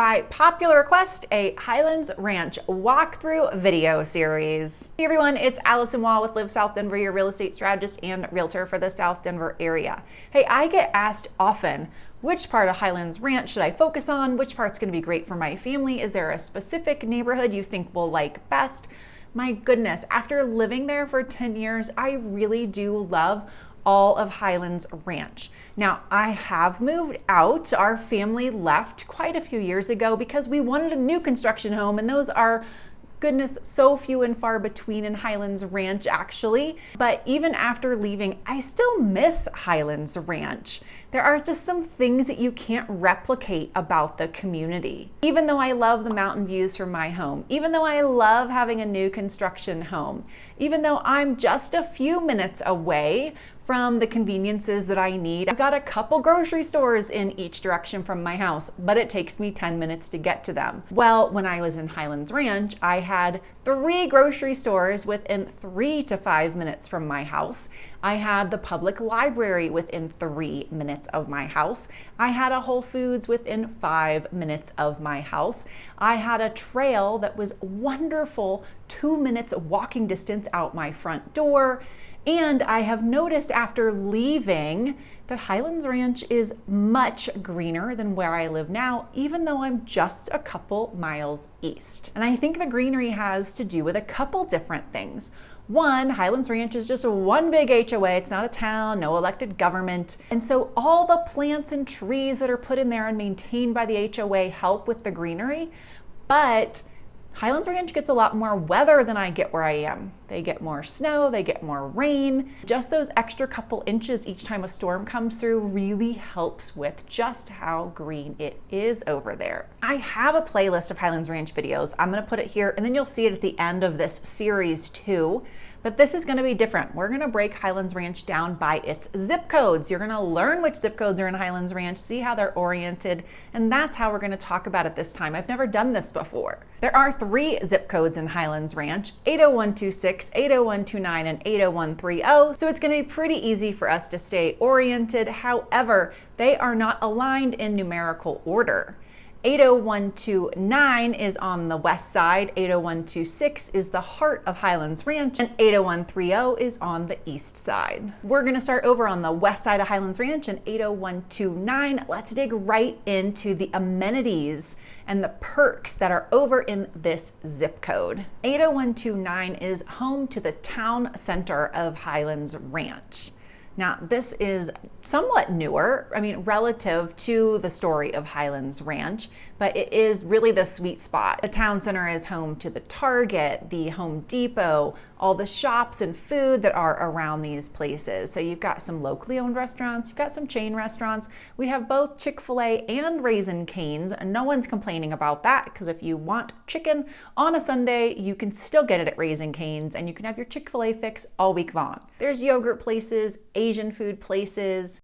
By popular request, a Highlands Ranch walkthrough video series. Hey everyone, it's Alyson Wahl with Live South Denver, your real estate strategist and realtor for the South Denver area. Hey, I get asked often, which part of Highlands Ranch should I focus on? Which part's gonna be great for my family? Is there a specific neighborhood you think we'll like best? My goodness, after living there for 10 years, I really do love all of Highlands Ranch. Now, I have moved out. Our family left quite a few years ago because we wanted a new construction home, and those are, goodness, so few and far between in Highlands Ranch actually. But even after leaving, I still miss Highlands Ranch. There are just some things that you can't replicate about the community. Even though I love the mountain views from my home, even though I love having a new construction home, even though I'm just a few minutes away from the conveniences that I need. I've got a couple grocery stores in each direction from my house, but it takes me 10 minutes to get to them. Well, when I was in Highlands Ranch, I had 3 grocery stores within 3 to 5 minutes from my house. I had the public library within 3 minutes of my house. I had a Whole Foods within 5 minutes of my house. I had a trail that was wonderful, 2 minutes walking distance out my front door. And I have noticed after leaving that Highlands Ranch is much greener than where I live now, even though I'm just a couple miles east. And I think the greenery has to do with a couple different things. One, Highlands Ranch is just one big HOA. It's not a town, no elected government. And so all the plants and trees that are put in there and maintained by the HOA help with the greenery. But Highlands Ranch gets a lot more weather than I get where I am. They get more snow, they get more rain. Just those extra couple inches each time a storm comes through really helps with just how green it is over there. I have a playlist of Highlands Ranch videos. I'm gonna put it here and then you'll see it at the end of this series too. But this is gonna be different. We're gonna break Highlands Ranch down by its zip codes. You're gonna learn which zip codes are in Highlands Ranch, see how they're oriented, and that's how we're gonna talk about it this time. I've never done this before. There are 3 zip codes in Highlands Ranch, 80126, 80129, and 80130, so it's gonna be pretty easy for us to stay oriented. However, they are not aligned in numerical order. 80129 is on the west side, 80126 is the heart of Highlands Ranch, and 80130 is on the east side. We're gonna start over on the west side of Highlands Ranch and 80129. Let's dig right into the amenities and the perks that are over in this zip code. 80129 is home to the town center of Highlands Ranch. Now, this is somewhat newer, relative to the story of Highlands Ranch, but it is really the sweet spot. The town center is home to the Target, the Home Depot, all the shops and food that are around these places. So you've got some locally owned restaurants, you've got some chain restaurants. We have both Chick-fil-A and Raising Cane's. No one's complaining about that because if you want chicken on a Sunday, you can still get it at Raising Cane's and you can have your Chick-fil-A fix all week long. There's yogurt places, Asian food places.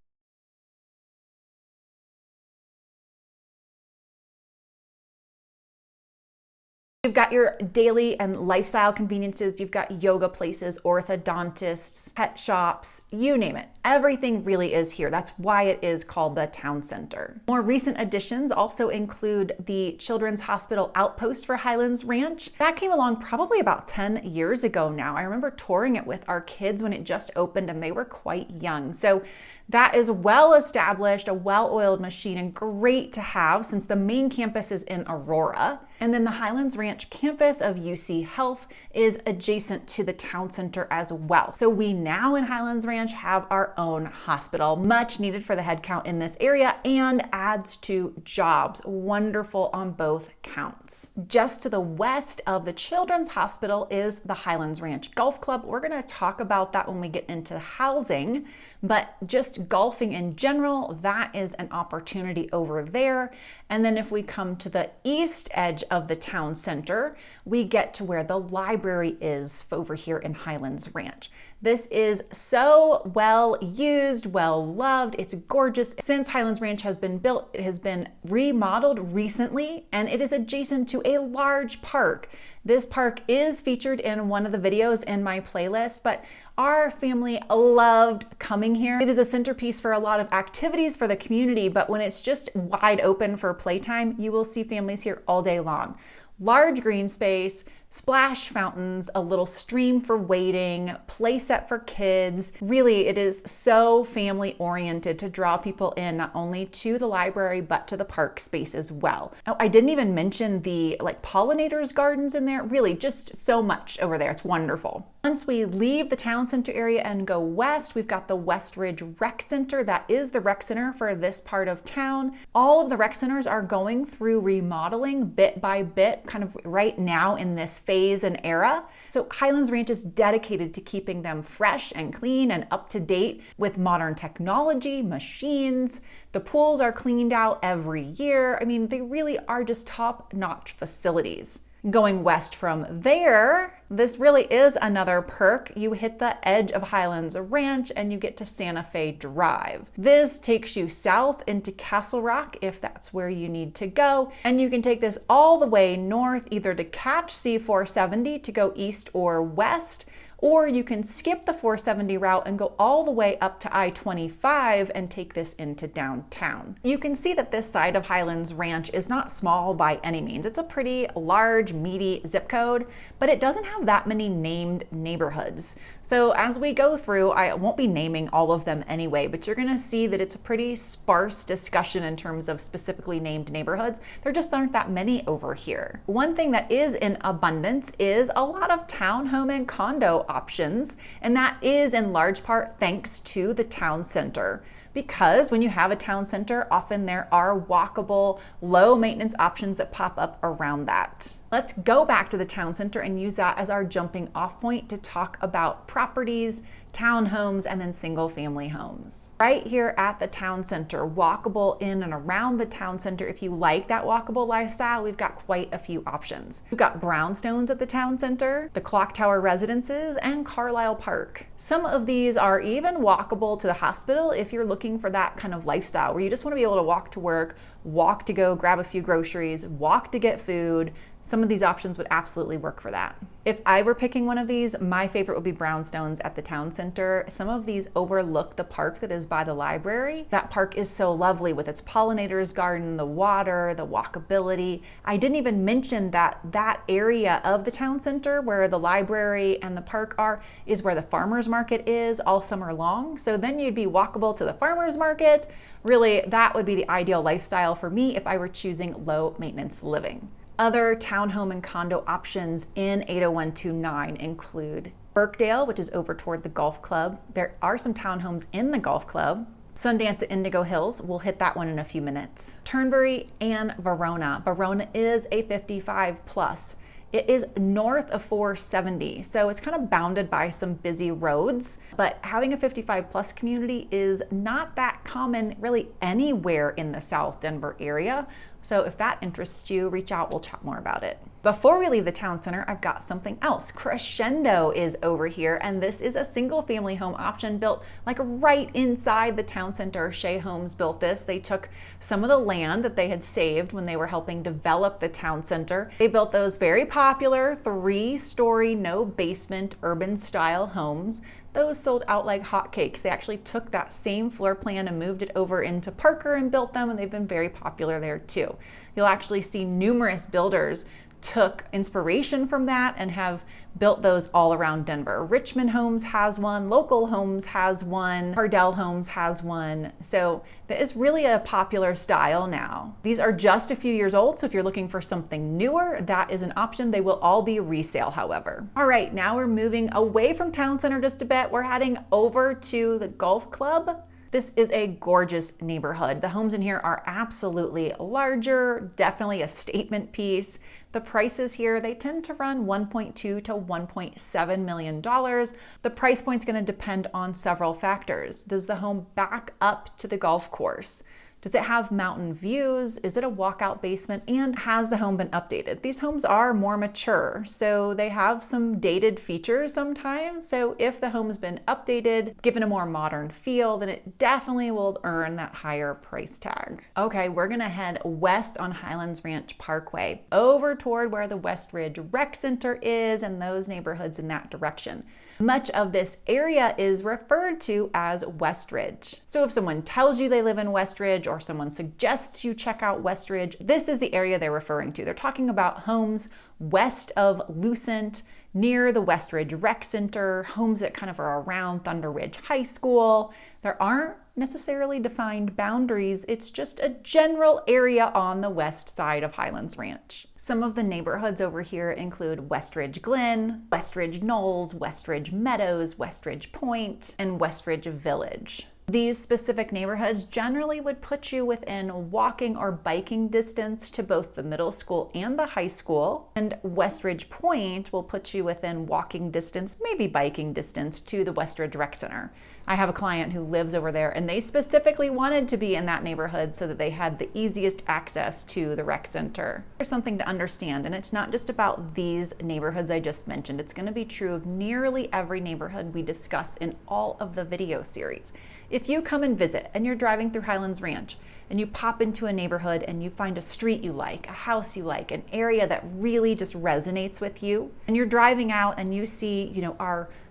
You've got your daily and lifestyle conveniences. You've got yoga places, orthodontists, pet shops, you name it. Everything really is here. That's why it is called the town center. More recent additions also include the Children's Hospital Outpost for Highlands Ranch. That came along probably about 10 years ago now. I remember touring it with our kids when it just opened and they were quite young. So that is well established, a well-oiled machine, and great to have since the main campus is in Aurora. And then the Highlands Ranch campus of UC Health is adjacent to the town center as well. So we now in Highlands Ranch have our own hospital, much needed for the headcount in this area and adds to jobs. Wonderful on both counts. Just to the west of the Children's Hospital is the Highlands Ranch Golf Club. We're gonna talk about that when we get into housing, but just golfing in general, that is an opportunity over there. And then if we come to the east edge of the town center, we get to where the library is over here in Highlands Ranch. This is so well used, well loved. It's gorgeous. Since Highlands Ranch has been built, it has been remodeled recently, and it is adjacent to a large park. This park is featured in one of the videos in my playlist, but our family loved coming here. It is a centerpiece for a lot of activities for the community, but when it's just wide open for playtime, you will see families here all day long. Large green space, splash fountains, a little stream for wading, play set for kids. Really, it is so family oriented to draw people in not only to the library, but to the park space as well. Oh, I didn't even mention the pollinators gardens in there. Really, just so much over there. It's wonderful. Once we leave the town center area and go west, we've got the Westridge Rec Center. That is the rec center for this part of town. All of the rec centers are going through remodeling bit by bit, kind of right now in this phase and era. So Highlands Ranch is dedicated to keeping them fresh and clean and up to date with modern technology, machines. The pools are cleaned out every year. I mean, they really are just top-notch facilities. Going west from there, this really is another perk. You hit the edge of Highlands Ranch and you get to Santa Fe Drive. This takes you south into Castle Rock if that's where you need to go. And you can take this all the way north either to catch C470 to go east or west, or you can skip the 470 route and go all the way up to I-25 and take this into downtown. You can see that this side of Highlands Ranch is not small by any means. It's a pretty large, meaty zip code, but it doesn't have that many named neighborhoods. So as we go through, I won't be naming all of them anyway, but you're gonna see that it's a pretty sparse discussion in terms of specifically named neighborhoods. There just aren't that many over here. One thing that is in abundance is a lot of townhome and condo options, and that is in large part thanks to the town center. Because when you have a town center, often there are walkable, low maintenance options that pop up around that. Let's go back to the town center and use that as our jumping off point to talk about properties, townhomes, and then single family homes. Right here at the town center, walkable in and around the town center. If you like that walkable lifestyle, we've got quite a few options. We've got brownstones at the town center, the Clock Tower Residences, and Carlisle Park. Some of these are even walkable to the hospital if you're looking for that kind of lifestyle where you just want to be able to walk to work, walk to go grab a few groceries, walk to get food. Some of these options would absolutely work for that. If I were picking one of these, my favorite would be brownstones at the town center. Some of these overlook the park that is by the library. That park is so lovely with its pollinators garden, the water, the walkability. I didn't even mention that that area of the town center where the library and the park are is where the farmers market is all summer long. So then you'd be walkable to the farmers market. Really, that would be the ideal lifestyle for me if I were choosing low maintenance living. Other townhome and condo options in 80129 include Birkdale, which is over toward the golf club. There are some townhomes in the golf club. Sundance at Indigo Hills, we'll hit that one in a few minutes. Turnberry and Verona. Verona is a 55 plus. It is north of 470, so it's kind of bounded by some busy roads, but having a 55 plus community is not that common really anywhere in the South Denver area. So if that interests you, reach out, we'll chat more about it. Before we leave the town center, I've got something else. Crescendo is over here, and this is a single family home option built like right inside the town center. Shea Homes built this. They took some of the land that they had saved when they were helping develop the town center. They built those very popular 3-story, no basement, urban style homes. Those sold out like hotcakes. They actually took that same floor plan and moved it over into Parker and built them, and they've been very popular there too. You'll actually see numerous builders took inspiration from that and have built those all around Denver. Richmond Homes has one, Local Homes has one, Cardell Homes has one. So that is really a popular style now. These are just a few years old, so if you're looking for something newer, that is an option. They will all be resale, however. All right, now we're moving away from town center just a bit. We're heading over to the golf club. This is a gorgeous neighborhood. The homes in here are absolutely larger, definitely a statement piece. The prices here, they tend to run $1.2 to $1.7 million. The price point's gonna depend on several factors. Does the home back up to the golf course? Does it have mountain views? Is it a walkout basement? And has the home been updated? These homes are more mature, so they have some dated features sometimes. So if the home's been updated, given a more modern feel, then it definitely will earn that higher price tag. Okay, we're gonna head west on Highlands Ranch Parkway, over toward where the Westridge Rec Center is and those neighborhoods in that direction. Much of this area is referred to as Westridge. So if someone tells you they live in Westridge or someone suggests you check out Westridge, this is the area they're referring to. They're talking about homes west of Lucent, near the Westridge Rec Center, homes that kind of are around Thunder Ridge High School. There aren't necessarily defined boundaries. It's just a general area on the west side of Highlands Ranch. Some of the neighborhoods over here include Westridge Glen, Westridge Knolls, Westridge Meadows, Westridge Point, and Westridge Village. These specific neighborhoods generally would put you within walking or biking distance to both the middle school and the high school, and Westridge Point will put you within walking distance, maybe biking distance, to the Westridge Rec Center. I have a client who lives over there, and they specifically wanted to be in that neighborhood so that they had the easiest access to the rec center. There's something to understand, and it's not just about these neighborhoods I just mentioned. It's going to be true of nearly every neighborhood we discuss in all of the video series. If you come and visit and you're driving through Highlands Ranch and you pop into a neighborhood and you find a street you like, a house you like, an area that really just resonates with you, and you're driving out and you see,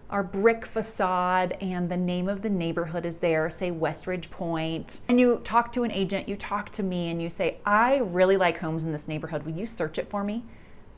our brick facade and the name of the neighborhood is there, say Westridge Point, and you talk to an agent, you talk to me, and you say, I really like homes in this neighborhood. Will you search it for me?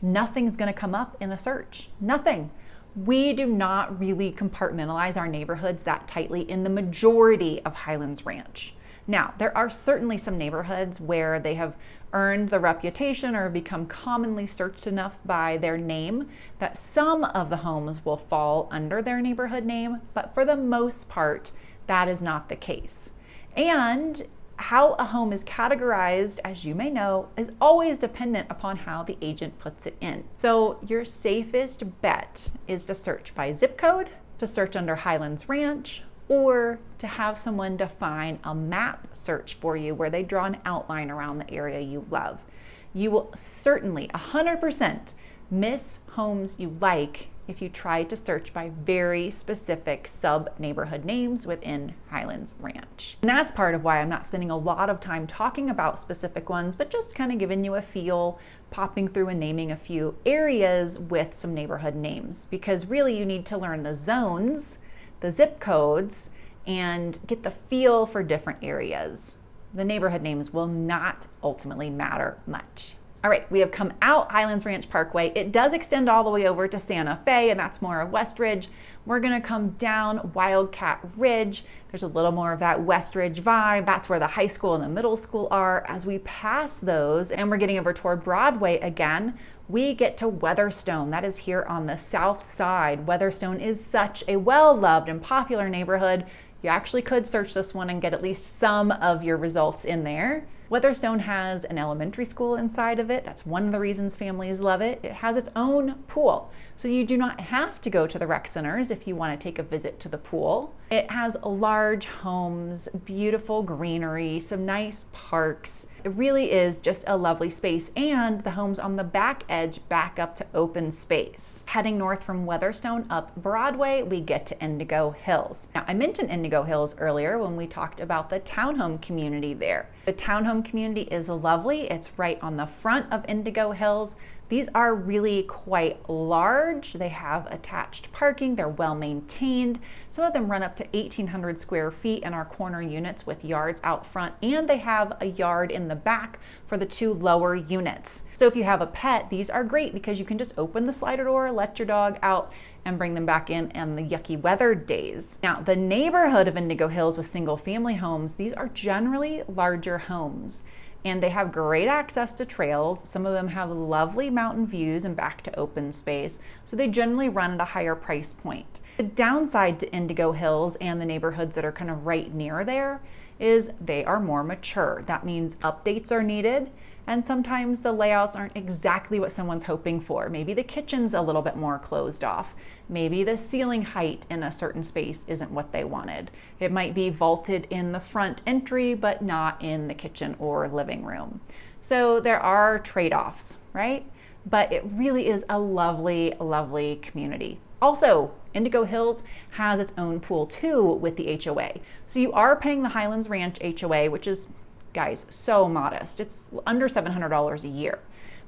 Nothing's gonna come up in a search. Nothing. We do not really compartmentalize our neighborhoods that tightly in the majority of Highlands Ranch. Now, there are certainly some neighborhoods where they have earned the reputation or have become commonly searched enough by their name that some of the homes will fall under their neighborhood name, but for the most part, that is not the case. And how a home is categorized, as you may know, is always dependent upon how the agent puts it in. So your safest bet is to search by zip code, to search under Highlands Ranch, or to have someone define a map search for you where they draw an outline around the area you love. You will certainly 100% miss homes you like if you try to search by very specific sub-neighborhood names within Highlands Ranch. And that's part of why I'm not spending a lot of time talking about specific ones, but just kind of giving you a feel, popping through and naming a few areas with some neighborhood names, because really you need to learn the zones, the zip codes, and get the feel for different areas. The neighborhood names will not ultimately matter much. All right, we have come out Highlands Ranch Parkway. It does extend all the way over to Santa Fe, and that's more of Westridge. We're gonna come down Wildcat Ridge. There's a little more of that Westridge vibe. That's where the high school and the middle school are. As we pass those, and we're getting over toward Broadway again, we get to Weatherstone. That is here on the south side. Weatherstone is such a well-loved and popular neighborhood. You actually could search this one and get at least some of your results in there. Weatherstone has an elementary school inside of it. That's one of the reasons families love it. It has its own pool, so you do not have to go to the rec centers if you want to take a visit to the pool. It has large homes, beautiful greenery, some nice parks. It really is just a lovely space, and the homes on the back edge back up to open space. Heading north from Weatherstone up Broadway, we get to Indigo Hills. Now, I mentioned Indigo Hills earlier when we talked about the townhome community there. The townhome community is lovely. It's right on the front of Indigo Hills. These are really quite large. They have attached parking. They're well maintained. Some of them run up to 1,800 square feet and are corner units with yards out front, and they have a yard in the back for the two lower units. So if you have a pet, these are great because you can just open the slider door, let your dog out, and bring them back in on the yucky weather days. Now, the neighborhood of Indigo Hills with single family homes, these are generally larger homes, and they have great access to trails. Some of them have lovely mountain views and back to open space, so they generally run at a higher price point. The downside to Indigo Hills and the neighborhoods that are kind of right near there is they are more mature. That means updates are needed, and sometimes the layouts aren't exactly what someone's hoping for. Maybe the kitchen's a little bit more closed off. Maybe the ceiling height in a certain space isn't what they wanted. It might be vaulted in the front entry, but not in the kitchen or living room. So there are trade-offs, right? But it really is a lovely, lovely community. Also, Indigo Hills has its own pool too with the HOA. So you are paying the Highlands Ranch HOA, which is, guys, so modest. It's under $700 a year.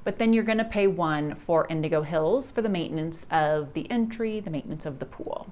But then you're gonna pay one for Indigo Hills for the maintenance of the entry, the maintenance of the pool.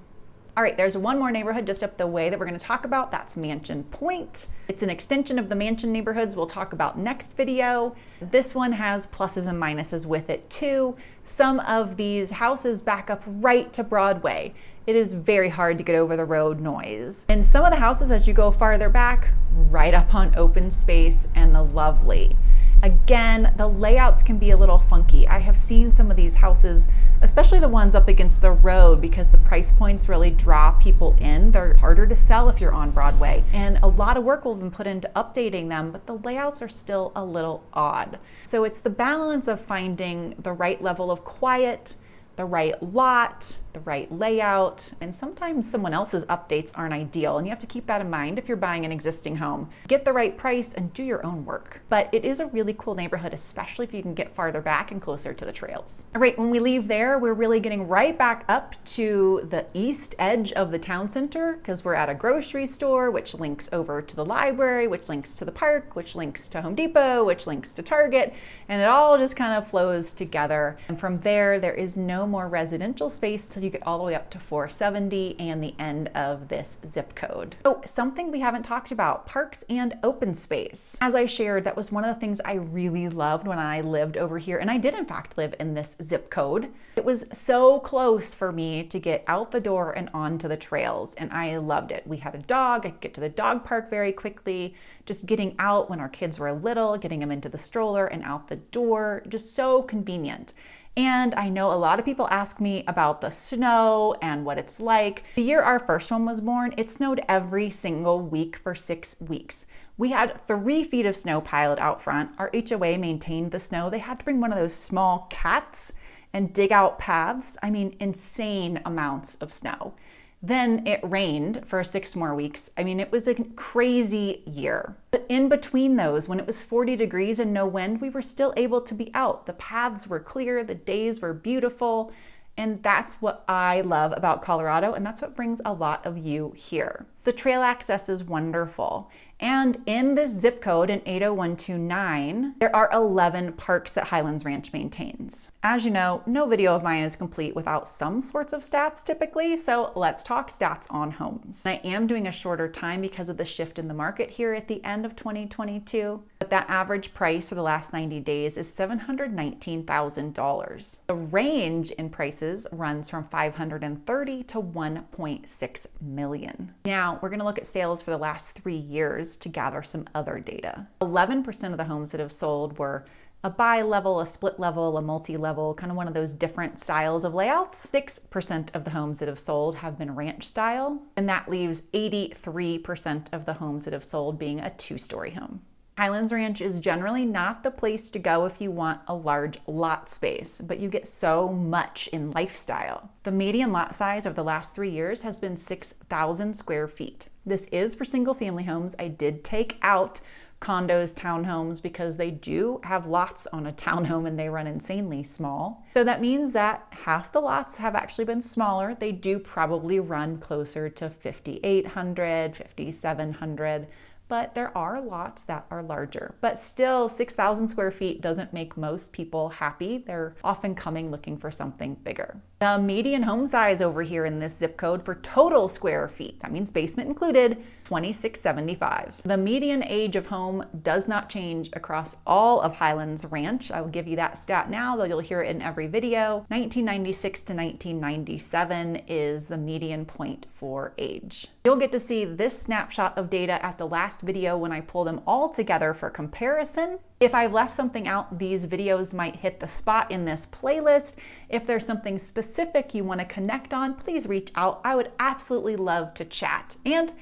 All right, there's one more neighborhood just up the way that we're going to talk about. That's Mansion Point. It's an extension of the mansion neighborhoods we'll talk about next video. This one has pluses and minuses with it too. Some of these houses back up right to Broadway. It is very hard to get over the road noise. And some of the houses, as you go farther back, right up on open space and lovely. Again, the layouts can be a little funky. I have seen some of these houses, especially the ones up against the road, because the price points really draw people in. They're harder to sell if you're on Broadway. And a lot of work will be put into updating them, but the layouts are still a little odd. So it's the balance of finding the right level of quiet, the right lot, the right layout, and sometimes someone else's updates aren't ideal, and you have to keep that in mind if you're buying an existing home. Get the right price and do your own work. But it is a really cool neighborhood, especially if you can get farther back and closer to the trails. All right, when we leave there, we're really getting right back up to the east edge of the town center because we're at a grocery store, which links over to the library, which links to the park, which links to Home Depot, which links to Target, and it all just kind of flows together. And from there is no more residential space till you get all the way up to 470 and the end of this zip code. Oh, something we haven't talked about, parks and open space. As I shared, that was one of the things I really loved when I lived over here, and I did in fact live in this zip code. It was so close for me to get out the door and onto the trails, and I loved it. We had a dog, I could get to the dog park very quickly, just getting out when our kids were little, getting them into the stroller and out the door, just so convenient. And I know a lot of people ask me about the snow and what it's like. The year our first one was born, it snowed every single week for 6 weeks. We had 3 feet of snow piled out front. Our HOA maintained the snow. They had to bring one of those small cats and dig out paths. I mean, insane amounts of snow. Then it rained for 6 more weeks. I mean, it was a crazy year. But in between those, when it was 40 degrees and no wind, we were still able to be out. The paths were clear, the days were beautiful, and that's what I love about Colorado, and that's what brings a lot of you here. The trail access is wonderful. And in this zip code in 80129, there are 11 parks that Highlands Ranch maintains. As you know, no video of mine is complete without some sorts of stats typically, so let's talk stats on homes. I am doing a shorter time because of the shift in the market here at the end of 2022, but that average price for the last 90 days is $719,000. The range in prices runs from $530,000 to $1.6 million. Now, we're gonna look at sales for the last 3 years to gather some other data. 11% of the homes that have sold were a bi-level, a split level, a multi-level, kind of one of those different styles of layouts. 6% of the homes that have sold have been ranch style, and that leaves 83% of the homes that have sold being a 2-story home. Highlands Ranch is generally not the place to go if you want a large lot space, but you get so much in lifestyle. The median lot size over the last 3 years has been 6,000 square feet. This is for single family homes. I did take out condos, townhomes, because they do have lots on a townhome and they run insanely small. So that means that half the lots have actually been smaller. They do probably run closer to 5,800, 5,700. But there are lots that are larger. But still, 6,000 square feet doesn't make most people happy. They're often coming looking for something bigger. The median home size over here in this zip code for total square feet, that means basement included, 2,675. The median age of home does not change across all of Highlands Ranch. I will give you that stat now, though you'll hear it in every video. 1996 to 1997 is the median point for age. You'll get to see this snapshot of data at the last video when I pull them all together for comparison. If I've left something out, these videos might hit the spot in this playlist. If there's something specific you want to connect on, please reach out. I would absolutely love to chat. And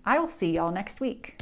I will see y'all next week.